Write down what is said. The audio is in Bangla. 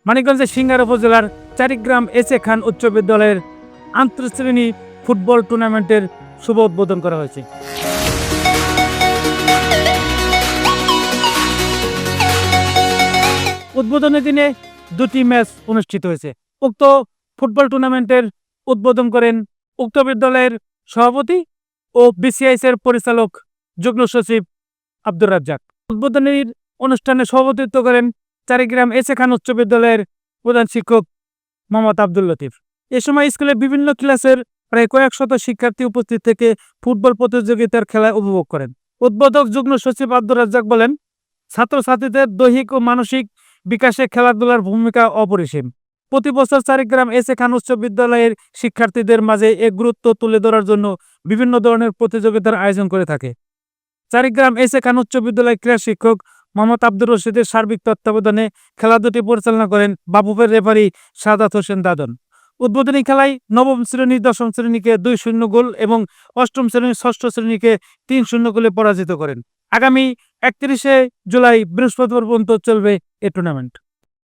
মানিকগঞ্জের সিংড়া উপজেলার চারিগ্রাম এস.এ. খান উচ্চ বিদ্যালয়ের আন্তঃশ্রেণী ফুটবল টুর্নামেন্টের শুভ উদ্বোধন করা হয়েছে। উদ্বোধনের দিনে দুটি ম্যাচ অনুষ্ঠিত হয়েছে। উক্ত ফুটবল টুর্নামেন্টের উদ্বোধন করেন উক্ত বিদ্যালয়ের সভাপতি ও বিসিআইএস এর পরিচালক যুগ্ম সচিব আব্দুর রাজ্জাক। উদ্বোধনী অনুষ্ঠানে সভাপতিত্ব করেন চারিগ্রাম এস.এ. খান উচ্চ বিদ্যালয়ের প্রধান শিক্ষক মোহাম্মদ আব্দুল লতিফ। এ সময় স্কুলের বিভিন্ন ক্লাসের প্রায় কয়েক শত শিক্ষার্থী উপস্থিত থেকে ফুটবল প্রতিযোগিতার খেলা উপভোগ করেন। উদ্বোধক যুগ্ম সচিব আব্দুর রাজ্জাক বলেন, ছাত্রছাত্রীদের দৈহিক ও মানসিক বিকাশে খেলাধুলার ভূমিকা অপরিসীম। প্রতি বছর চারিগ্রাম এস.এ. খান উচ্চ বিদ্যালয়ের শিক্ষার্থীদের মাঝে এর গুরুত্ব তুলে ধরার জন্য বিভিন্ন ধরনের প্রতিযোগিতার আয়োজন করে থাকে। চারিগ্রাম এস.এ. খান উচ্চ বিদ্যালয়ের ক্রীড়া শিক্ষক মোহাম্মদ আব্দুর রশিদের সার্বিক তত্ত্বাবধানে খেলা দুটি পরিচালনা করেন বাফুফের রেফারি সাদাত হোসেন দাদন। উদ্বোধনী খেলায় নবম শ্রেণী দশম শ্রেণীকে 2-0 গোল এবং অষ্টম শ্রেণী ষষ্ঠ শ্রেণীকে 3-0 গোলে পরাজিত করেন। আগামী 31 জুলাই বৃহস্পতিবার পর্যন্ত চলবে এ টুর্নামেন্ট।